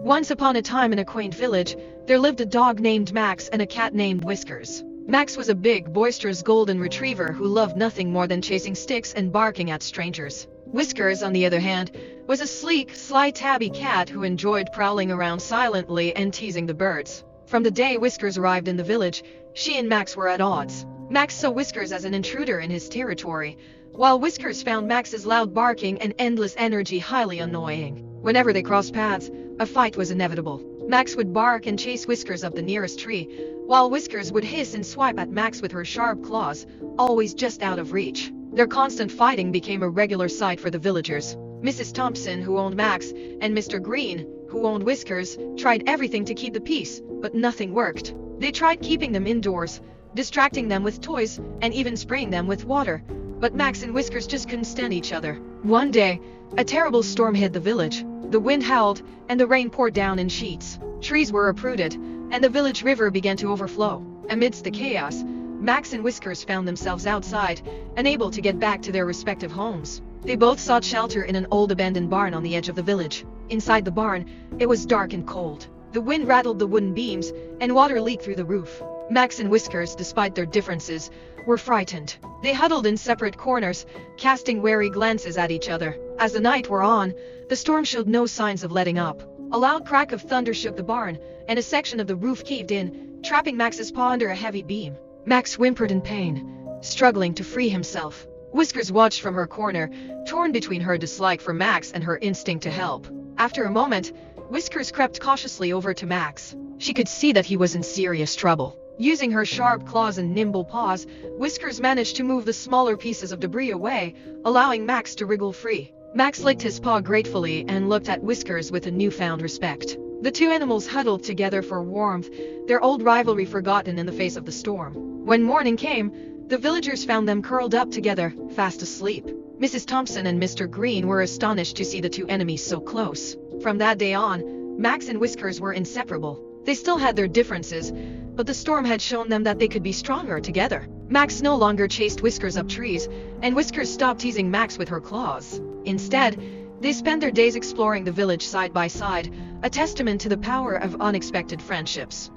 Once upon a time in a quaint village, there lived a dog named Max and a cat named Whiskers. Max was a big, boisterous golden retriever who loved nothing more than chasing sticks and barking at strangers. Whiskers, on the other hand, was a sleek, sly tabby cat who enjoyed prowling around silently and teasing the birds. From the day Whiskers arrived in the village, she and Max were at odds. Max saw Whiskers as an intruder in his territory, while Whiskers found Max's loud barking and endless energy highly annoying. Whenever they crossed paths, a fight was inevitable. Max would bark and chase Whiskers up the nearest tree, while Whiskers would hiss and swipe at Max with her sharp claws, always just out of reach. Their constant fighting became a regular sight for the villagers. Mrs. Thompson, who owned Max, and Mr. Green, who owned Whiskers, tried everything to keep the peace, but nothing worked. They tried keeping them indoors, distracting them with toys, and even spraying them with water, but Max and Whiskers just couldn't stand each other. One day, a terrible storm hit the village. The wind howled, and the rain poured down in sheets. Trees were uprooted, and the village river began to overflow. Amidst the chaos, Max and Whiskers found themselves outside, unable to get back to their respective homes. They both sought shelter in an old abandoned barn on the edge of the village. Inside the barn, it was dark and cold. The wind rattled the wooden beams, and water leaked through the roof. Max and Whiskers, despite their differences, were frightened. They huddled in separate corners, casting wary glances at each other. As the night wore on, the storm showed no signs of letting up. A loud crack of thunder shook the barn, and a section of the roof caved in, trapping Max's paw under a heavy beam. Max whimpered in pain, struggling to free himself. Whiskers watched from her corner, torn between her dislike for Max and her instinct to help. After a moment, Whiskers crept cautiously over to Max. She could see that he was in serious trouble. Using her sharp claws and nimble paws, Whiskers managed to move the smaller pieces of debris away, allowing Max to wriggle free. Max licked his paw gratefully and looked at Whiskers with a newfound respect. The two animals huddled together for warmth, their old rivalry forgotten in the face of the storm. When morning came, the villagers found them curled up together, fast asleep. Mrs. Thompson and Mr. Green were astonished to see the two enemies so close. From that day on, Max and Whiskers were inseparable. They still had their differences, but the storm had shown them that they could be stronger together. Max no longer chased Whiskers up trees, and Whiskers stopped teasing Max with her claws. Instead, they spent their days exploring the village side by side, a testament to the power of unexpected friendships.